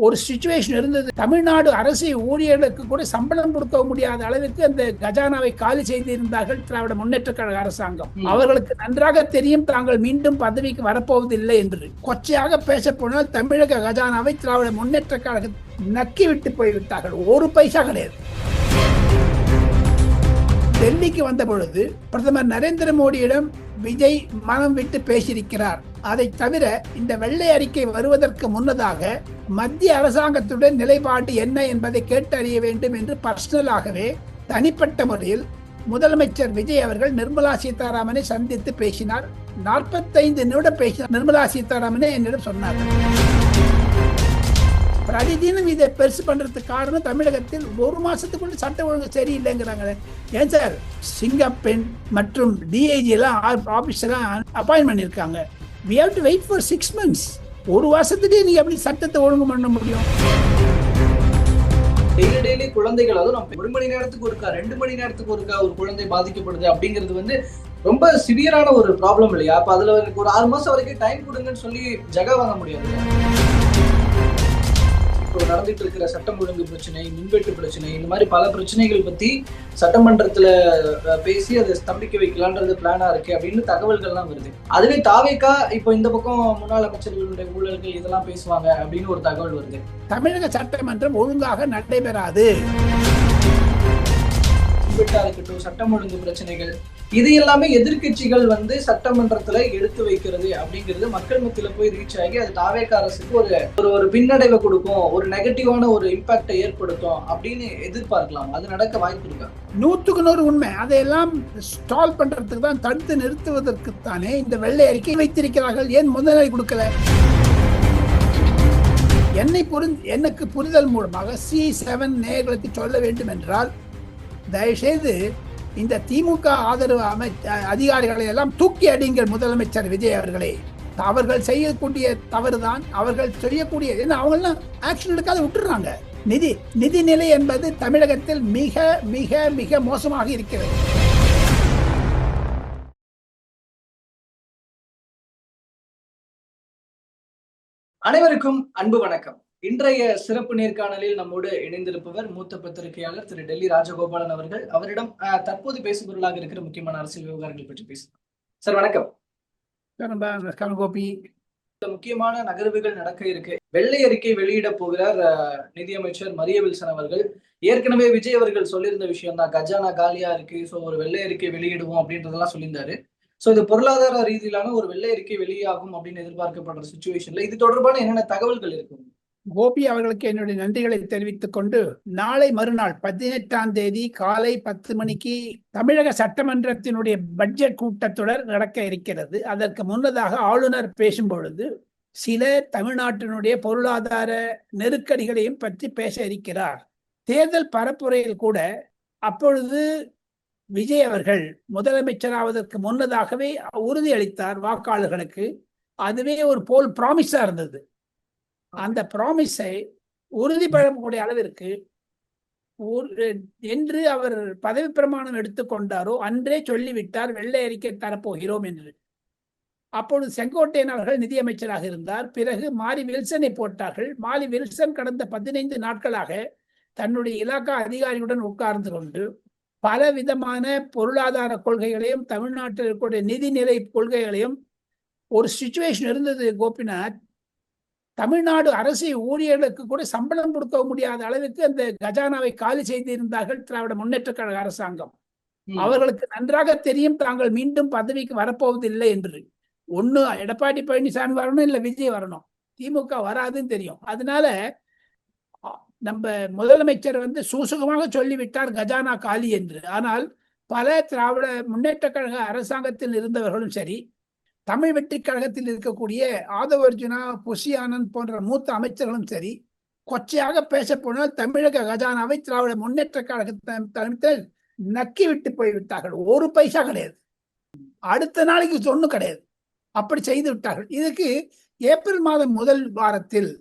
ஒரு சிச்சுவேஷன் இருந்தது. தமிழ்நாடு அரசு ஊழியர்களுக்கு கூட சம்பளம் கொடுக்க முடியாத அளவுக்கு அந்த கஜானாவை காலி செய்திருந்தார்கள் திராவிட முன்னேற்ற கழக அரசாங்கம். அவர்களுக்கு நன்றாக தெரியும் தாங்கள் மீண்டும் பதவிக்கு வரப்போவதில்லை என்று. கொச்சையாக பேச போனால் தமிழக கஜானாவை திராவிட முன்னேற்ற கழகம் நக்கி விட்டு போய்விட்டார்கள். ஒரு பைசா கிடையாது. டெல்லிக்கு வந்த பொழுது பிரதமர் நரேந்திர மோடியிடம் விஜய் மனம் விட்டு பேசியிருக்கிறார். அதை தவிர இந்த வெள்ளை அறிக்கை வருவதற்கு முன்னதாக மத்திய அரசாங்கத்துடன் நிலைப்பாடு என்ன என்பதை கேட்டறிய வேண்டும் என்று பர்சனலாகவே தனிப்பட்ட முறையில் முதலமைச்சர் விஜய் அவர்கள் நிர்மலா சீதாராமனை சந்தித்து பேசினார். 45 நிமிடம் பேசினார். நிர்மலா சீதாராமனே என்னிடம் சொன்னார். பிரதிதினம் இதை பெருசு பண்றதுக்கு காரணம் தமிழகத்தில் ஒரு மாசத்துக்குள்ள சட்ட ஒழுங்கு சரியில்லைங்கிறாங்க. ஏன் சார், சிங்கப்பெண் மற்றும் டிஐஜி எல்லாம் ஆபீஸெல்லாம் அப்பாயின்ட் பண்ணியிருக்காங்க. we have to wait for 6 months. ஒரு வருஷத்துலேயே நீங்க எப்படி சட்டத்தை ஒழுங்கு பண்ண முடியும்? டெய்லி குழந்தைகள், அதுவும் நம்ம 1 மணி நேரத்துக்கு ஒருக்கா 2 மணி நேரத்துக்கு ஒருக்கா ஒரு குழந்தை பாதிக்கப்படுது அப்படிங்கிறது ரொம்ப சிவியரான ஒரு ப்ராப்ளம் இல்லையா? அப்ப அதுல ஒரு 6 மாசம் வரைக்கும் டைம் கொடுங்கன்னு சொல்லி ஜகா வாங்க முடியாது. இப்போ நடந்துட்டு இருக்கிற சட்டம் ஒழுங்கு பிரச்சனை, மின்வெட்டு பிரச்சனை, இந்த மாதிரி பல பிரச்சனைகள் பத்தி சட்டமன்றத்துல பேசி அதை ஸ்தம்பிக்க வைக்கலான்றது பிளானா இருக்கு அப்படின்னு தகவல்கள்லாம் வருது. அதுவே தாவேக்கா இப்போ இந்த பக்கம் முன்னாள் அமைச்சர்களுடைய ஊழல்கள் இதெல்லாம் பேசுவாங்க அப்படின்னு ஒரு தகவல் வருது. தமிழக சட்டமன்றம் ஒழுங்காக நடைபெறாது. இருக்கட்டும், சட்டம் ஒழுங்கு பிரச்சனைகள், இது எல்லாமே எதிர்கட்சிகள் சட்டமன்றத்துல எடுத்து வைக்கிறது அப்படிங்கிறது மக்கள் மத்தியில போய் ரீச் ஆகி அது தாவேக்கா அரசுக்கு ஒரு பின்னடைவை கொடுக்கும், ஒரு நெகட்டிவான ஒரு இம்பாக்டை ஏற்படுத்தும் அப்படின்னு எதிர்பார்க்கலாம். அது நடக்க வாய்ப்பு இருக்கா? 100க்கு 100 உண்மை. அதையெல்லாம் ஸ்டால் பண்றதுக்கு தான், தடுத்து நிறுத்துவதற்கு தானே இந்த வெள்ளை அறிக்கை வைத்திருக்கிறார்கள். ஏன் முதல்நிலை கொடுக்கல? எனக்கு புரிதல் மூலமாக C7 நேயர்களுக்கு சொல்ல வேண்டும் என்றால், தயவுசெய்து இந்த திமுக ஆதரவு அதிகாரிகளை எல்லாம் தூக்கி அடிங்கள் முதலமைச்சர் விஜய் அவர்களே. அவர்கள் செய்யக்கூடிய தவறுதான், அவர்கள் செய்யக்கூடிய, அவங்கெல்லாம் ஆக்ஷன் எடுக்காத விட்டுறாங்க. நிதிநிலை என்பது தமிழகத்தில் மிக மிக மிக மோசமாக இருக்கிறது. அனைவருக்கும் அன்பு வணக்கம். இன்றைய சிறப்பு நேர்காணலில் நம்மோடு இணைந்திருப்பவர் மூத்த பத்திரிகையாளர் திரு டெல்லி ராஜகோபாலன் அவர்கள். அவரிடம் தற்போது பேசுபொருளாக இருக்கிற முக்கியமான அரசியல் விவகாரங்கள் பற்றி பேசலாம். சார் வணக்கம். கோபி, முக்கியமான நகர்வுகள் நடக்க இருக்கு. வெள்ளை அறிக்கை வெளியிட போகிறார் நிதியமைச்சர் மரிய வில்சன் அவர்கள். ஏற்கனவே விஜய் அவர்கள் சொல்லியிருந்த விஷயம் தான், கஜானா காலியா இருக்கு, ஸோ ஒரு வெள்ளை அறிக்கை வெளியிடுவோம் அப்படின்றதெல்லாம் சொல்லியிருந்தாரு. ஸோ இது பொருளாதார ரீதியிலான ஒரு வெள்ளை அறிக்கை வெளியாகும் அப்படின்னு எதிர்பார்க்கப்படுற சுச்சுவேஷன்ல இது தொடர்பான என்னென்ன தகவல்கள் இருக்கும்? கோபி அவர்களுக்கு என்னுடைய நன்றிகளை தெரிவித்துக் கொண்டு, நாளை மறுநாள் 18ஆம் தேதி காலை 10 மணிக்கு தமிழக சட்டமன்றத்தினுடைய பட்ஜெட் கூட்டத்தொடர் நடக்க இருக்கிறது. அதற்கு முன்னதாக ஆளுநர் பேசும் பொழுது சில தமிழ்நாட்டினுடைய பொருளாதார நெருக்கடிகளையும் பற்றி பேச இருக்கிறார். தேர்தல் பரப்புரையில் கூட அப்பொழுது விஜய் அவர்கள் முதலமைச்சராவதற்கு முன்னதாகவே உறுதியளித்தார் வாக்காளர்களுக்கு. அதுவே ஒரு போல் ப்ராமிஸா இருந்தது. அந்த ப்ராமிஸை உறுதிப்படக்கூடிய அளவிற்கு என்று அவர் பதவி பிரமாணம் எடுத்துக்கொண்டாரோ அன்றே சொல்லிவிட்டார், வெள்ளை அறிக்கை தரப்போகிறோம் என்று. அப்பொழுது செங்கோட்டையன் அவர்கள் நிதியமைச்சராக இருந்தார். பிறகு மாரி வில்சனை போட்டார்கள். மாரி வில்சன் கடந்த 15 நாட்களாக தன்னுடைய இலாக்கா அதிகாரியுடன் உட்கார்ந்து கொண்டு பல விதமான பொருளாதார கொள்கைகளையும் தமிழ்நாட்டில் இருக்கக்கூடிய நிதிநிலை கொள்கைகளையும், ஒரு சிச்சுவேஷன் இருந்தது கோபிநாத், தமிழ்நாடு அரசு ஊழியர்களுக்கு கூட சம்பளம் கொடுக்க முடியாத அளவுக்கு அந்த கஜானாவை காலி செய்திருந்தார்கள் திராவிட முன்னேற்ற கழக அரசாங்கம். அவர்களுக்கு நன்றாக தெரியும் தாங்கள் மீண்டும் பதவிக்கு வரப்போவதில்லை என்று. ஒண்ணு எடப்பாடி பழனிசாமி வரணும், இல்ல விஜய் வரணும். திமுக வராதுன்னு தெரியும். அதனால நம்ம முதலமைச்சர் சூசகமாக சொல்லிவிட்டார் கஜானா காலி என்று. ஆனால் பல திராவிட முன்னேற்ற கழக அரசாங்கத்தில் இருந்தவர்களும் சரி, தமிழ் வெற்றி கழகத்தில் இருக்கக்கூடிய ஆதவ அர்ஜுனா, புஷி ஆனந்த் போன்ற மூத்த அமைச்சர்களும் சரி, கொச்சையாக பேச போனால் தமிழக கஜானாவை திராவிட முன்னேற்ற கழகத்தில் நக்கி விட்டு போய்விட்டார்கள். ஒரு பைசா கிடையாது. அடுத்த நாளைக்கு ஒன்றும் கிடையாது. அப்படி செய்து விட்டார்கள். இதுக்கு ஏப்ரல் மாதம் முதல் வாரத்தில்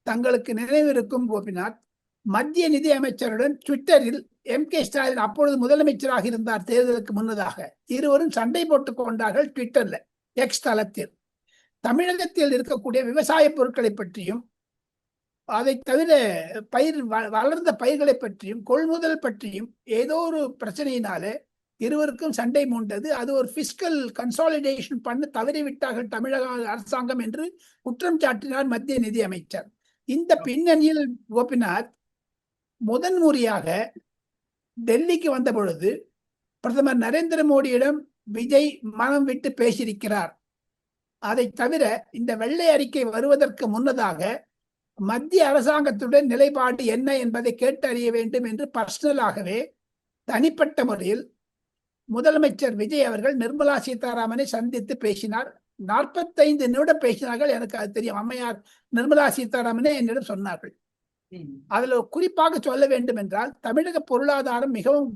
தங்களுக்கு நினைவிருக்கும் கோபிநாத், மத்திய நிதி அமைச்சருடன் ட்விட்டரில் MK ஸ்டாலின் அப்பொழுது முதலமைச்சராக இருந்தார். தேர்தலுக்கு முன்னதாக இருவரும் சண்டை போட்டுக் கொண்டார்கள். ட்விட்டர்ல, எக்ஸ் தளத்தில் தமிழகத்தில் இருக்கக்கூடிய விவசாய பொருட்களை பற்றியும் அதை தவிர வளர்ந்த பயிர்களை பற்றியும் கொள்முதல் பற்றியும் ஏதோ ஒரு பிரச்சனையினாலே இருவருக்கும் சண்டை மூண்டது. அது ஒரு பிஸ்கல் கன்சாலிடேஷன் பண்ண தவறிவிட்டார்கள் தமிழக அரசாங்கம் என்று குற்றம் சாட்டினார் மத்திய நிதி அமைச்சர். இந்த பின்னணியில் கோபிநாத் முதன்முறையாக டெல்லிக்கு வந்த பொழுது பிரதமர் நரேந்திர மோடியிடம் விஜய் மனம் விட்டு பேசியிருக்கிறார். அதை தவிர இந்த வெள்ளை அறிக்கை வருவதற்கு முன்னதாக மத்திய அரசாங்கத்துடன் நிலைப்பாடு என்ன என்பதை கேட்டறிய வேண்டும் என்று பர்சனலாகவே தனிப்பட்ட முறையில் முதலமைச்சர் விஜய் அவர்கள் நிர்மலா சீதாராமனை சந்தித்து பேசினார். 45 நிமிடம் பேசினார்கள். எனக்கு அது தெரியும். அம்மையார் நிர்மலா சீதாராமனே என்னிடம் சொன்னார்கள். அதுல குறிப்பாக சொல்ல வேண்டும் என்றால், தமிழக பொருளாதாரம் மிகவும்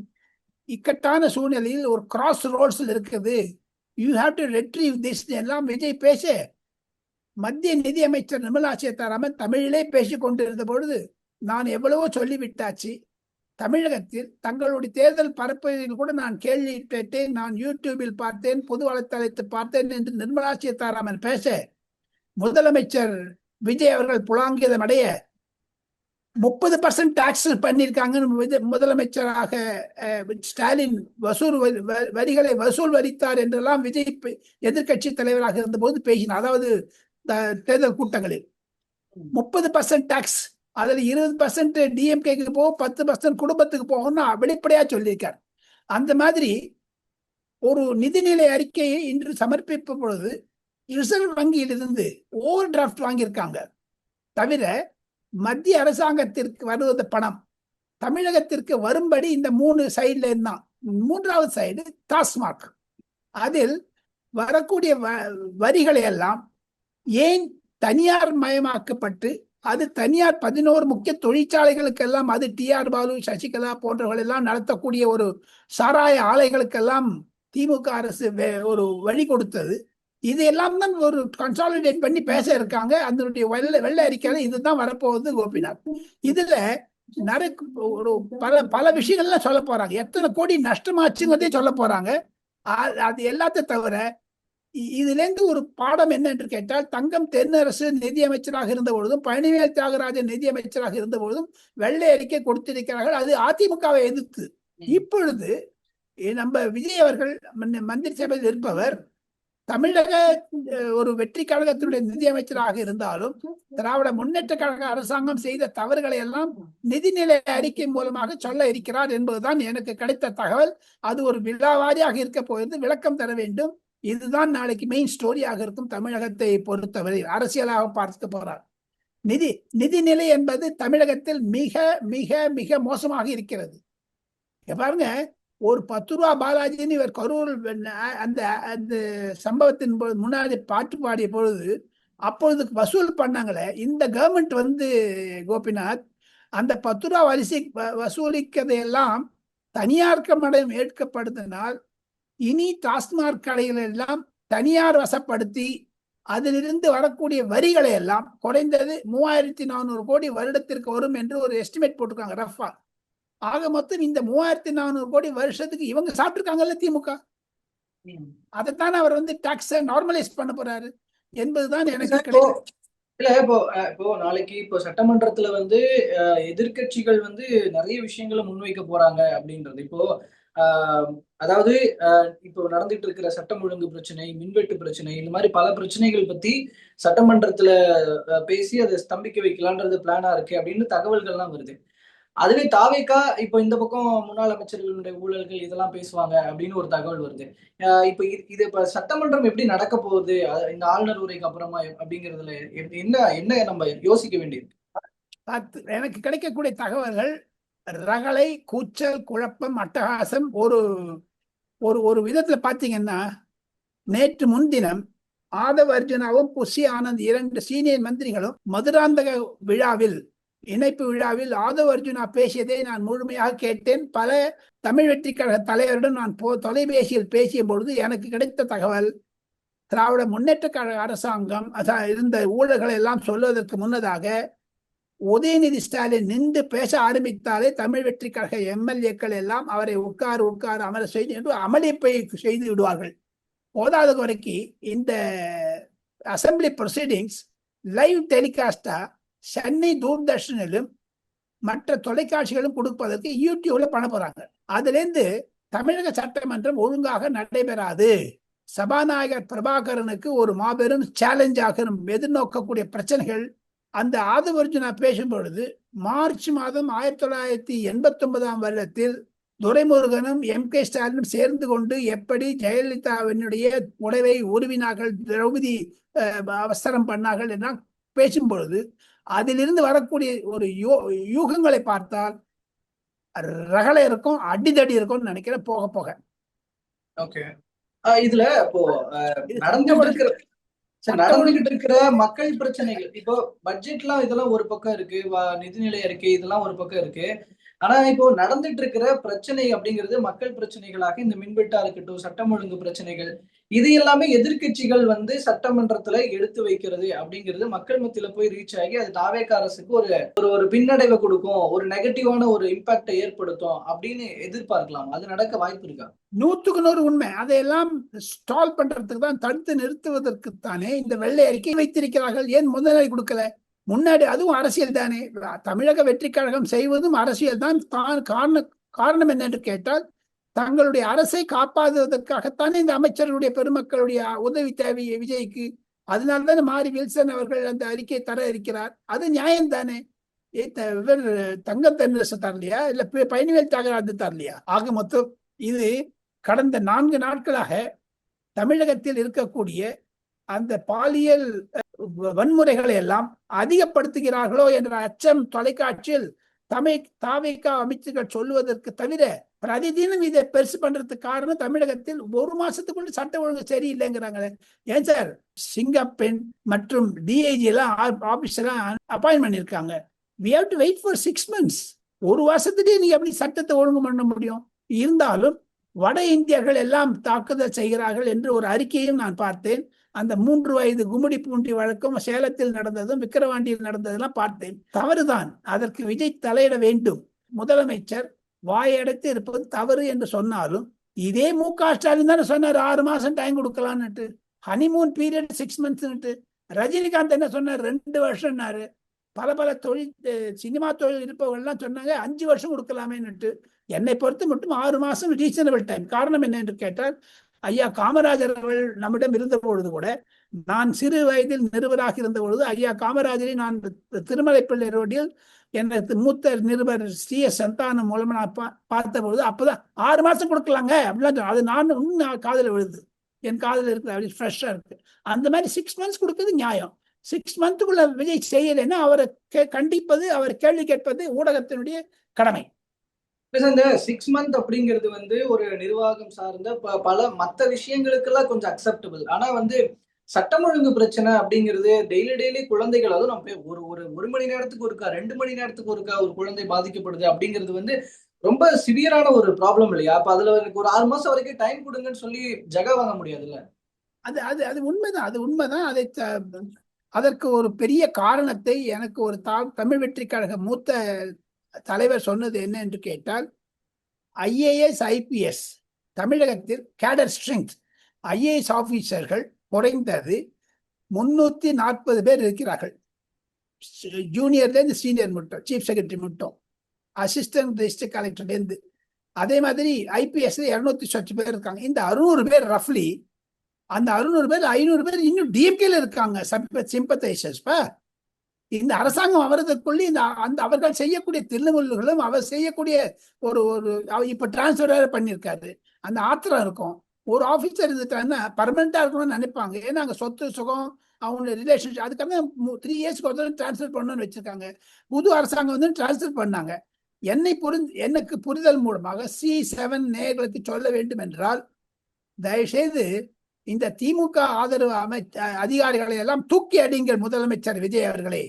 இக்கட்டான சூழ்நிலையில் ஒரு கிராஸ் ரோட்ஸில் இருக்குது. You have to retrieve this எல்லாம் விஜய் பேச மத்திய நிதி அமைச்சர் நிர்மலா சீதாராமன் தமிழிலே பேசிக் கொண்டிருந்த பொழுது நான் எவ்வளவோ சொல்லிவிட்டாச்சு. தமிழகத்தில் தங்களுடைய தேர்தல் பரப்புரையில் கூட நான் கேள்வி கேட்டேன், நான் யூடியூபில் பார்த்தேன், பொது வலைத்தளத்தில் பார்த்தேன் என்று நிர்மலா சீதாராமன் பேச முதலமைச்சர் விஜய் அவர்கள் புலாங்கிதம் அடைய 30% டாக்ஸ் பண்ணியிருக்காங்க. முதலமைச்சராக ஸ்டாலின் வரிகளை வசூல் வரித்தார் என்றெல்லாம் விஜய் எதிர்கட்சி தலைவராக இருந்தபோது பேசினார். அதாவது தேர்தல் கூட்டங்களில் 30% டாக்ஸ், அதுல 20% டிஎம்கேக்கு போகும், 10% குடும்பத்துக்கு போகும்னு வெளிப்படையா சொல்லியிருக்கார். அந்த மாதிரி ஒரு நிதிநிலை அறிக்கையை இன்று சமர்ப்பித்த பொழுது ரிசர்வ் வங்கியிலிருந்து ஓவர் டிராஃப்ட் வாங்கியிருக்காங்க. தவிர மத்திய அரசாங்கத்திற்கு வருவது பணம் தமிழகத்திற்கு வரும்படி இந்த 3 சைடுல இருந்தான். 3வது சைடு டாஸ்மாக். அதில் வரக்கூடிய வரிகளை எல்லாம் ஏன் தனியார் மயமாக்கப்பட்டு அது தனியார் 11 முக்கிய தொழிற்சாலைகளுக்கெல்லாம், அது டிஆர் பாலு, சசிகலா போன்றவர்கள் எல்லாம் நடத்தக்கூடிய ஒரு சாராய ஆலைகளுக்கெல்லாம் திமுக அரசு ஒரு வழி கொடுத்தது. இதெல்லாம் தான் ஒரு கன்சாலிடேட் பண்ணி பேச இருக்காங்க. அதனுடைய வெள்ளை அறிக்கையில இதுதான் வரப்போகுது கோபிநாத். இதுல ஒரு பல விஷயங்கள்லாம் சொல்ல போறாங்க. எத்தனை கோடி நஷ்டமாச்சுங்கிறதே சொல்ல போறாங்க. அது எல்லாத்தையும் தவிர இதுல இருந்து ஒரு பாடம் என்ன என்று கேட்டால், தங்கம் தென்னரசு நிதி அமைச்சராக இருந்த பொழுதும் பழனிவேல் தியாகராஜன் நிதி அமைச்சராக இருந்த பொழுதும் வெள்ளை அறிக்கை கொடுத்திருக்கிறார்கள். அது அதிமுகவை எதிர்த்து. இப்பொழுது நம்ம விஜய் அவர்கள் மந்திரி சபையில் இருப்பவர் தமிழக ஒரு வெற்றி கழகத்தினுடைய நிதி அமைச்சராக இருந்தாலும் திராவிட முன்னேற்ற கழக அரசாங்கம் செய்த தவறுகளை எல்லாம் நிதிநிலை அறிக்கை மூலமாக சொல்ல இருக்கிறார் என்பதுதான் எனக்கு கிடைத்த தகவல். அது ஒரு விழாவாரியாக இருக்க போகிறது. விளக்கம் தர வேண்டும். இதுதான் நாளைக்கு மெயின் ஸ்டோரியாக இருக்கும். தமிழகத்தை பொறுத்தவரை அரசியலாக பார்க்க போறார். நிதிநிலை என்பது தமிழகத்தில் மிக மிக மிக மோசமாக இருக்கிறது. பாருங்க, ஒரு 10 ரூபா பாலாஜின்னு இவர் கரூர் அந்த அந்த சம்பவத்தின் முன்னாடி பாட்டு பாடிய பொழுது அப்பொழுது வசூல் பண்ணாங்களே இந்த கவர்மெண்ட் கோபிநாத், அந்த 10 ரூபா வசூலிக்கதையெல்லாம் தனியார் மடம் ஏற்கப்படுத்தினால் இனி டாஸ்மாக் கடைகள் எல்லாம் தனியார் வசப்படுத்தி அதிலிருந்து வரக்கூடிய வரிகளை எல்லாம் குறைந்தது 3400 கோடி வருடத்திற்கு வரும் என்று ஒரு எஸ்டிமேட் போட்டிருக்காங்க ரஃபா. ஆக மொத்தம் இந்த 3400 கோடி வருஷத்துக்கு இவங்க சாப்பிட்டுருக்காங்கல்ல திமுக. அதைத்தான் அவர் டாக்ஸ் நார்மலைஸ் பண்ண போறாரு என்பதுதான் எனக்கு இல்ல. இப்போ நாளைக்கு சட்டமன்றத்துல எதிர்கட்சிகள் நிறைய விஷயங்களை முன்வைக்க போறாங்க அப்படின்றது. இப்போ அதாவது இப்போ நடந்துட்டு இருக்கிற சட்டம் ஒழுங்கு பிரச்சனை, மின்வெட்டு பிரச்சனை, இந்த மாதிரி பல பிரச்சனைகள் பத்தி சட்டமன்றத்துல பேசி அதை ஸ்தம்பிக்க வைக்கலான்றது பிளானா இருக்கு அப்படின்னு தகவல்கள்லாம் வருது. அதுவே தாவேக்கா இப்போ இந்த பக்கம் முன்னாள் அமைச்சர்களுடைய ஊழல்கள் இதெல்லாம் பேசுவாங்க அப்படின்னு ஒரு தகவல் வருது. இப்போ இது இப்ப சட்டமன்றம் எப்படி நடக்க போகுது இந்த ஆளுநர் உரைக்கு அப்புறமா அப்படிங்கிறதுல என்ன நம்ம யோசிக்க வேண்டியது? எனக்கு கிடைக்கக்கூடிய தகவல்கள் ரகளை, கூச்சல், குழப்பம், அட்டகாசம். ஒரு ஒரு விதத்துல பாத்தீங்கன்னா, நேற்று முன்தினம் ஆதவ் அர்ஜுனாவும் புஷி ஆனந்த் 2 சீனியர் மந்திரிகளும் மதுராந்தக விழாவில், இணைப்பு விழாவில் ஆதவ் அர்ஜுனா பேசியதை நான் முழுமையாக கேட்டேன். பல தமிழ் வெற்றி கழக தலைவருடன் நான் தொலைபேசியில் பேசிய பொழுது எனக்கு கிடைத்த தகவல், திராவிட முன்னேற்ற கழக அரசாங்கம் இருந்த ஊழல்களை எல்லாம் சொல்வதற்கு முன்னதாக உதயநிதி ஸ்டாலின் நின்று பேச ஆரம்பித்தாலே தமிழ் வெற்றி கழக எம்எல்ஏக்கள் எல்லாம் அவரை உட்கார் அமர செய்து என்று அமளிப்பை செய்து விடுவார்கள். போதாத குறைக்கு இந்த அசம்பிளி ப்ரொசீடிங்ஸ் லைவ் டெலிகாஸ்டா சென்னை தூர்தர்ஷனிலும் மற்ற தொலைக்காட்சிகளும் கொடுப்பதற்கு யூடியூப்ல பண்ண போறாங்க. அதுல இருந்து தமிழக சட்டமன்றம் ஒழுங்காக நடைபெறாது. சபாநாயகர் பிரபாகரனுக்கு ஒரு மாபெரும் சேலஞ்சாக எதிர்நோக்கக்கூடிய பிரச்சனைகள். அந்த ஆதவர்ஜுனா பேசும் பொழுது மார்ச் மாதம் 1989 வருடத்தில் துரைமுருகனும் M.K. ஸ்டாலினும் சேர்ந்து கொண்டு எப்படி ஜெயலலிதாவினுடைய உடவை உருவினார்கள், திரௌபதி அவசரம் பண்ணார்கள் எல்லாம் பேசும் பொழுது அதிலிருந்து வரக்கூடிய ஒரு யூகங்களை பார்த்தால் ரகளை இருக்கும், அடிதடி இருக்கும்னு நினைக்கிறேன் போக போக. ஓகே, இதுல இப்போ நடந்துகிட்டு இருக்கிற மக்கள் பிரச்சனைகள், இப்போ பட்ஜெட்லாம் இதெல்லாம் ஒரு பக்கம் இருக்கு, நிதிநிலை அறிக்கை இதெல்லாம் ஒரு பக்கம் இருக்கு. ஆனா இப்போ நடந்துட்டு இருக்கிற பிரச்சனை அப்படிங்கிறது மக்கள் பிரச்சனைகளாக இந்த மின்வெட்டா இருக்கட்டும், சட்டம் ஒழுங்கு பிரச்சனைகள், இது எல்லாமே எதிர்கட்சிகள் வந்து சட்டமன்றத்துல எடுத்து வைக்கிறது அப்படிங்கிறது மக்கள் மத்தியில போய் ரீச் ஆகி அது தாவேக அரசுக்கு ஒரு ஒரு பின்னடைவை கொடுக்கும், ஒரு நெகட்டிவான ஒரு இம்பாக்டை ஏற்படுத்தும் அப்படின்னு எதிர்பார்க்கலாம். அது நடக்க வாய்ப்பு இருக்கா? 100% உண்மை. அதையெல்லாம் ஸ்டால் பண்றதுக்கு தான், தடுத்து நிறுத்துவதற்கு தானே இந்த வெள்ளை அறிக்கை வைத்திருக்கிறார்கள். ஏன் முன்னிலை கொடுக்கல? முன்னாடி அதுவும் அரசியல் தானே. தமிழக வெற்றி கழகம் செய்வதும் அரசியல் தான். காரணம் என்ன என்று கேட்டால், தங்களுடைய அரசை காப்பாற்றுவதற்காகத்தானே இந்த அமைச்சர்களுடைய பெருமக்களுடைய உதவி தேவையை விஜய்க்கு. அதனால்தான் மாரி வில்சன் அவர்கள் அந்த அறிக்கையை தர இருக்கிறார். அது நியாயம் தானே. இவர் தங்கம் தென்னரசு தரலையா, இல்ல பழனிவேல் தியாகராஜன் தரலையா? ஆக மொத்தம் இது கடந்த 4 நாட்களாக தமிழகத்தில் இருக்கக்கூடிய அந்த பாலியல் வன்முறைகளை எல்லாம் அதிகப்படுத்துகிறார்களோ என்ற அச்சம் தொலைக்காட்சியில் தாவேக அமைச்சர்கள் சொல்லுவதற்கு தவிர, பிரதிதினம் இதை பெருசு பண்றதுக்கு காரணம் தமிழகத்தில் 1 மாசத்துக்குள்ள சட்ட ஒழுங்கு சரியில்லைங்கிறாங்களே. ஏன் சார், சிங்கப்பெண் மற்றும் DIG எல்லாம் ஆபீஸெல்லாம் அப்பாயின்ட் பண்ணிருக்காங்க. we have to wait for 6 months. 1 வருஷத்துலேயே நீங்க எப்படி சட்டத்தை ஒழுங்கு பண்ண முடியும்? இருந்தாலும் வட இந்தியர்கள் எல்லாம் தாக்குதல் செய்கிறார்கள் என்று ஒரு அறிக்கையும் நான் பார்த்தேன். அந்த 3 வயது கும்மிடி பூண்டி வழக்கம் சேலத்தில் நடந்ததும் விக்கிரவாண்டியில் நடந்ததெல்லாம் பார்த்தேன். தவறுதான், அதற்கு விஜய் தலையிட வேண்டும். முதலமைச்சர் வாயடைத்து இருப்பது தவறு என்று சொன்னாலும், இதே M.K. ஸ்டாலின் தானே சொன்னார் 6 மாசம் டைம் கொடுக்கலான்னுட்டு, ஹனிமூன் பீரியட் 6 months. ரஜினிகாந்த் என்ன சொன்னார், 2 வருஷம்னாரு. பல தொழில் சினிமா தொழில் இருப்பவர்கள்லாம் சொன்னாங்க 5 வருஷம் கொடுக்கலாமேன்னுட்டு. என்னை பொறுத்து மட்டும் 6 மாசம் ரீசனபிள் டைம். காரணம் என்ன என்று கேட்டால், ஐயா காமராஜர் அவர்கள் நம்மிடம் இருந்த பொழுது கூட, நான் சிறு வயதில் நிருபராக இருந்த பொழுது ஐயா காமராஜரை நான் திருமலைப்பள்ளி ரோடில் எனது மூத்த நிருபர் CS சந்தானம் மூலமா நான் பார்த்த பொழுது அப்பதான் 6 மாசம் கொடுக்கலாங்க அப்படிலாம். அது நான் இன்னும் காதல விழுது, என் காதல இருக்கு, அப்படி ஃப்ரெஷ்ஷா இருக்கு. அந்த மாதிரி 6 months கொடுக்கிறது நியாயம். 6 months விஜய் செய்யலைன்னா அவரை கண்டிப்பது, அவர் கேள்வி கேட்பது ஊடகத்தினுடைய கடமை. இந்த 6 months அப்படிங்கிறது வந்து ஒரு நிர்வாகம் சார்ந்த பல மற்ற விஷயங்களுக்கெல்லாம் கொஞ்சம் அக்செப்டபிள். ஆனா வந்து சட்டம் ஒழுங்கு பிரச்சனை அப்படிங்கிறது டெய்லி குழந்தைகள், அதுவும் நம்ம ஒரு மணி நேரத்துக்கு ஒருக்கா 2 மணி நேரத்துக்கு ஒருக்கா ஒரு குழந்தை பாதிக்கப்படுது அப்படிங்கிறது வந்து ரொம்ப சிவியரான ஒரு ப்ராப்ளம் இல்லையா? அப்ப அதுல எனக்கு ஒரு 6 மாசம் வரைக்கும் டைம் கொடுங்கன்னு சொல்லி ஜகா வாங்க முடியாதுல்ல? அது உண்மைதான், அது உண்மைதான். அதற்கு ஒரு பெரிய காரணத்தை எனக்கு ஒரு தமிழ் வெற்றி கழக மூத்த தலைவர் சொன்னது என்ன என்று கேட்டால், IAS IPS தமிழகத்தில் கேடர் ஸ்ட்ரெங்த் IAS ஆபீசர்கள் குறைந்தது 340 பேர் இருக்கிறார்கள். ஜூனியர்லேருந்து சீனியர் மட்டும், சீஃப் செக்ரட்டரி மட்டும், அசிஸ்டன்ட் டிஸ்ட்ரிக்ட் கலெக்டர்லேருந்து. அதே மாதிரி IPS 200 பேர் இருக்காங்க. இந்த 600 பேர் ரஃப்லி, அந்த 600 பேர் 500 பேர் இன்னும் DMKல இருக்காங்க, சிம்பத்தைசர்ஸ். இந்த அரசாங்கம் அவர்களுக்குள்ளே அவர்கள் செய்யக்கூடிய திருநெல்வேலிகளும் அவர் செய்யக்கூடிய ஒரு இப்ப டிரான்ஸ்பர் பண்ணியிருக்காரு. அந்த ஆத்திரம் இருக்கும். ஒரு ஆபீசர் இருந்துட்டாங்கன்னா பர்மனண்டா இருக்கணும்னு நினைப்பாங்க. ஏன்னா அங்க சொத்து சுகம் அவங்களுடைய ரிலேஷன்ஷிப், அதுக்காக 3 years டிரான்ஸ்பர் பண்ணணும்னு வச்சிருக்காங்க. புது அரசாங்கம் வந்து டிரான்ஸ்பர் பண்ணாங்க. எனக்கு புரிதல் மூலமாக C7 நேயர்களுக்கு சொல்ல வேண்டும் என்றால், தயவுசெய்து இந்த திமுக ஆதரவு அதிகாரிகளை எல்லாம் தூக்கி அடிங்கள் முதலமைச்சர் விஜய் அவர்களே.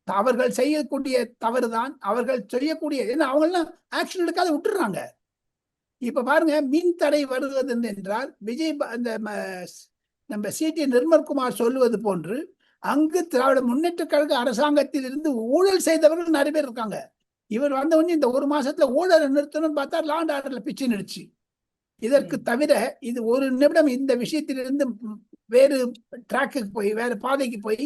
அவர்கள் செய்யக்கூடிய தவறுதான் அவர்கள் செய்யக்கூடிய, ஏன்னா அவங்கெல்லாம் ஆக்ஷன் எடுக்காத விட்டுறாங்க. இப்ப பாருங்க, மின் தடை வருவது என்றால் விஜய் நம்ம CT நிர்மல்குமார் சொல்லுவது போன்று அங்கு திராவிட முன்னேற்ற கழக அரசாங்கத்தில் இருந்து ஊழல் செய்தவர்கள் நிறைய பேர் இருக்காங்க. இவர் வந்த உடனே இந்த 1 மாசத்துல ஊழலை நிறுத்தணும்னு பார்த்தா லா அண்ட் ஆர்டர்ல பிச்சு நிறுச்சு. இதற்கு தவிர இது ஒரு நிமிடம் இந்த விஷயத்திலிருந்து வேறு ட்ராக்குக்கு போய் வேறு பாதைக்கு போய்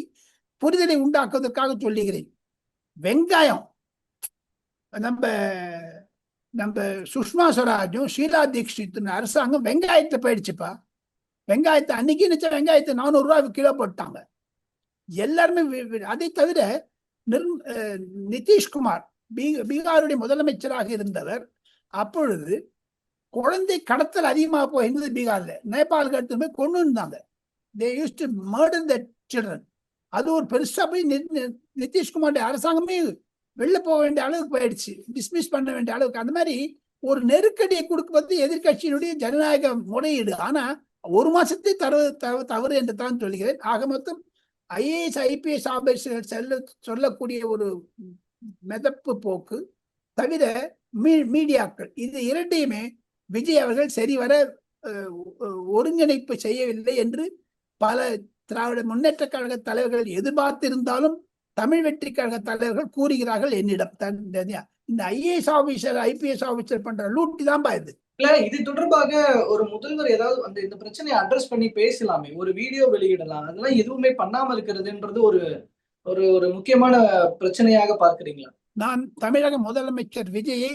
புரிதலை உண்டாக்குவதற்காக சொல்லுகிறேன். வெங்காயம் நம்ம நம்ம சுஷ்மா ஸ்வராஜும் ஷீலா தீக்ஷித் அரசாங்கம் வெங்காயத்தை போயிடுச்சுப்பா. வெங்காயத்தை அன்னைக்கு நினைச்ச வெங்காயத்தை 400 ரூபாய் கிலோ போட்டாங்க எல்லாருமே. அதை தவிர நிதிஷ்குமார் பீகாருடைய முதலமைச்சராக இருந்தவர். அப்பொழுது குழந்தை கடத்தல் அதிகமாக போயிருந்தது பீகார்ல. நேபாளுக்கு எடுத்து போய் கொண்டு இருந்தாங்க. they used to murder the children. அது ஒரு பெருசா போய் நிதிஷ்குமார் அரசாங்கமே வெளில போக வேண்டிய அளவுக்கு போயிடுச்சு, டிஸ்மிஸ் பண்ண வேண்டிய அளவுக்கு. அந்த மாதிரி ஒரு நெருக்கடியை கொடுப்பது எதிர்கட்சியினுடைய ஜனநாயக முறையீடு. ஆனா 1 மாசத்தை தவறு என்று தான் சொல்கிறேன். ஆக மொத்தம் ஐஏஎஸ் ஐபிஎஸ் ஆபீசர்கள் சொல்லக்கூடிய ஒரு மெதப்பு போக்கு தவிர மீடியாக்கள் இது இரண்டையுமே விஜய் அவர்கள் சரிவர ஒருங்கிணைப்பு செய்யவில்லை என்று பல திராவிட முன்னேற்ற கழக தலைவர்கள் எதிர்பார்த்திருந்தாலும் தமிழ் வெற்றி கழக தலைவர்கள் கூறுகிறார்கள் என்னிடம். இந்த ஐஏஎஸ் ஆபீசர் ஐபிஎஸ் ஆபீசர் பண்ற லூட்டி தான் பாயுது. இல்ல, இது தொடர்பாக ஒரு முதல்வர் ஏதாவது இந்த பிரச்சனையை அட்ரஸ் பண்ணி பேசலாமே, ஒரு வீடியோ வெளியிடலாம். அதெல்லாம் எதுவுமே பண்ணாம இருக்கிறதுன்றது ஒரு ஒரு ஒரு முக்கியமான பிரச்சனையாக பார்க்கிறீங்களா? நான் தமிழக முதலமைச்சர் விஜயை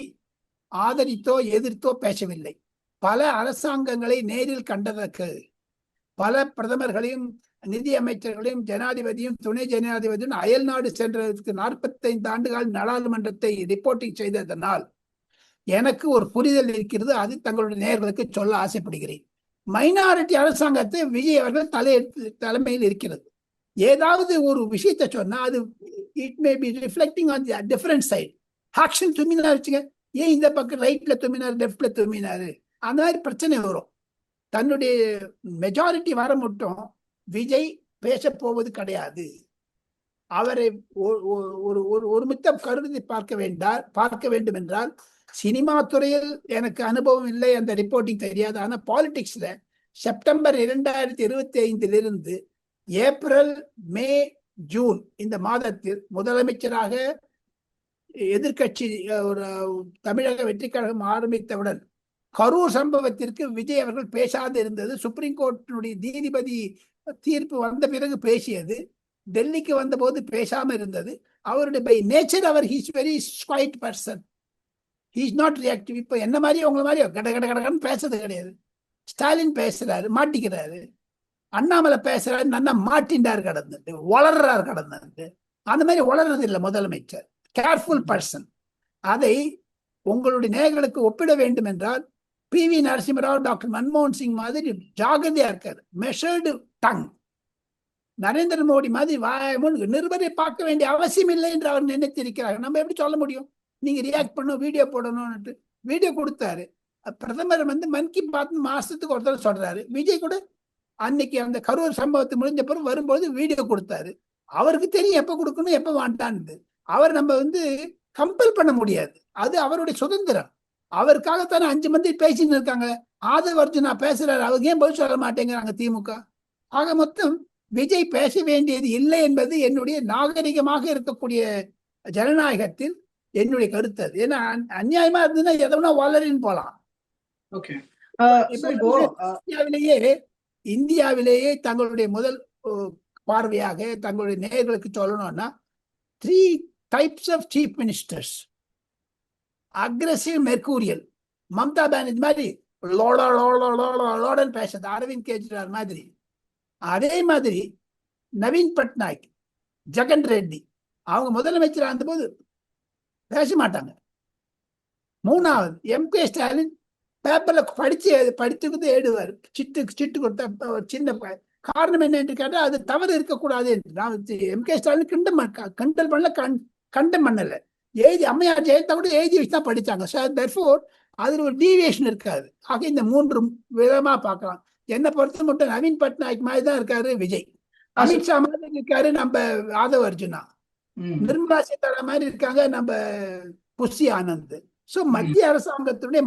ஆதரித்தோ எதிர்த்தோ பேசவில்லை. பல அரசாங்கங்களை நேரில் கண்டதற்கு பல பிரதமர்களையும் நிதி அமைச்சர்களையும் ஜனாதிபதியும் துணை ஜனாதிபதியும் அயல் நாடு சென்றதற்கு 45 ஆண்டுகள் நாடாளுமன்றத்தை ரிப்போர்ட்டிங் செய்ததனால் எனக்கு ஒரு புரிதல் இருக்கிறது. அது தங்களுடைய நேயர்களுக்கு சொல்ல ஆசைப்படுகிறேன். மைனாரிட்டி அரசாங்கத்தை விஜய் அவர்கள் தலைமையில் இருக்கிறது. ஏதாவது ஒரு விஷயத்தை சொன்னா அது it may be reflecting on the different side. Action தும்மினா வச்சுங்க, ஏன் இந்த பக்கம் ரைட்ல தும்மினாரு லெஃப்ட்ல தும்மினாரு, அந்த மாதிரி பிரச்சனை வரும். தன்னுடைய மெஜாரிட்டி வர மட்டும் விஜய் பேச போவது கிடையாது. அவரை ஒரு மித்தம் கருதி பார்க்க வேண்டும் என்றால், சினிமா துறையில் எனக்கு அனுபவம் இல்லை, அந்த ரிப்போர்ட்டிங் தெரியாது. ஆனா பாலிடிக்ஸ்ல செப்டம்பர் 2025 ஏப்ரல் மே ஜூன் இந்த மாதத்தில் முதலமைச்சராக எதிர்கட்சி ஒரு தமிழக வெற்றி கழகம் ஆரம்பித்தவுடன் கரூர் சம்பவத்திற்கு விஜய் அவர்கள் பேசாது இருந்தது. சுப்ரீம் கோர்ட்டினுடைய நீதிபதி தீர்ப்பு வந்த பிறகு பேசியது. டெல்லிக்கு வந்த போது பேசாம இருந்தது. அவருடைய பை நேச்சர் அவர் he's very quiet person, he's not reactive. இப்போ என்ன மாதிரி உங்களை மாதிரி கடன்னு பேசுறது கிடையாது. ஸ்டாலின் பேசுறாரு, மாட்டிக்கிறாரு. அண்ணாமலை பேசுறாரு, நன்னா மாட்டின்றார் கடந்துட்டு, வளர்றாரு கடந்துட்டு. அந்த மாதிரி வளர்றது இல்லை முதலமைச்சர். Careful person. அதை உங்களுடைய நேயர்களுக்கு ஒப்பிட வேண்டும் என்றால் PV நரசிம்மராவ், டாக்டர் மன்மோகன் சிங் மாதிரி ஜாகிரதையா இருக்காரு. Measured tongue. நரேந்திர மோடி மாதிரி நிருபரை பார்க்க வேண்டிய அவசியம் இல்லை என்று அவர் நினைத்திருக்கிறார். நம்ம எப்படி சொல்ல முடியும்? நீங்க ரியாக்ட் பண்ணணும், வீடியோ போடணும்னு வீடியோ கொடுத்தாரு. பிரதமர் மன் கி பாத் மாசத்துக்கு ஒருத்தர் சொல்றாரு. விஜய் கூட அன்னைக்கு அந்த கரூர் சம்பவத்தை முடிஞ்ச பிறகு வரும்போது வீடியோ கொடுத்தாரு. அவருக்கு தெரியும் எப்ப கொடுக்கணும் எப்ப வேண்டான்னு. அவர் நம்ம கம்பல் பண்ண முடியாது. அது அவருடைய சுதந்திரம். அவருக்காகத்தானே 5 மந்தி பேசின்னு இருக்காங்க. ஆதவ் அர்ஜுனா பேசுறாரு, அவங்க ஏன் பதில் சொல்ல மாட்டேங்கிறாங்க திமுக? ஆக மொத்தம் விஜய் பேச வேண்டியது இல்லை என்பது என்னுடைய நாகரிகமாக இருக்கக்கூடிய ஜனநாயகத்தில் என்னுடைய கருத்து. அது ஏன்னா அநியாயமா இருந்ததுன்னா எதனா வளரின்னு போலாம். இந்தியாவிலேயே தங்களுடைய முதல் பார்வையாக தங்களுடைய நேயர்களுக்கு சொல்லணும்னா 3 types of chief ministers. Aggressive mercurial Mamata Banerjee மாதிரி லோடன் பேசுறது, அரவிந்த் கெஜ்ரிவால் மாதிரி. அதே மாதிரி நவீன் பட்நாயக், ஜெகன் ரெட்டி அவங்க முதலமைச்சராக இருந்தபோது பேச மாட்டாங்க. 3வது MK ஸ்டாலின் பேப்பர்ல படிச்சுக்கிட்டு எழுதுவார். சிட்டு கொடுத்த சின்ன காரணம் என்ன என்று கேட்டால் அது தவறு இருக்கக்கூடாது என்று. நான் MK ஸ்டாலின் கிண்டல் பண்ணல, கண்டம் பண்ணல. எழுதி அம்மையார் ஜெயலலிதா கூட எழுதி வச்சு தான் படித்தாங்க. ஸோ தர்ஃபோர் அதில் ஒரு டீவியேஷன் இருக்காது. ஆக இந்த 3 விதமா பார்க்கலாம். என்னை பொறுத்த மட்டும் நவீன் பட்நாயக் மாதிரி தான் இருக்காரு விஜய். அமித்ஷா மாதிரி இருக்காரு நம்ம ஆதவ் அர்ஜுனா. நிர்மலா சீதாராமன் மாதிரி இருக்காங்க நம்ம புஷி ஆனந்த். ஸோ மத்திய அரசாங்கத்துடைய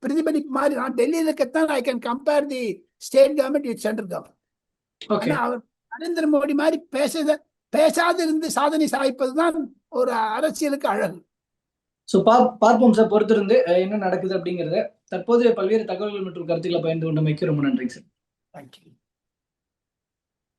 பிரதிபலிப்பு மாதிரி நான் டெல்லியில் இருக்கத்தான் I can compare the state government with central government. ஆனா அவர் நரேந்திர மோடி மாதிரி பேசாதிருந்து சாதனை சாதிப்பதுதான் ஒரு அரசியலுக்கு அழகு. ஸோ பார்ப்போம் சார், பொறுத்திருந்து என்ன நடக்குது அப்படிங்கிறத. தற்போது பல்வேறு தகவல்கள் மற்றும் கருத்துக்களை பகிர்ந்து கொண்டமைக்கு ரொம்ப நன்றி சார். தேங்க்யூ.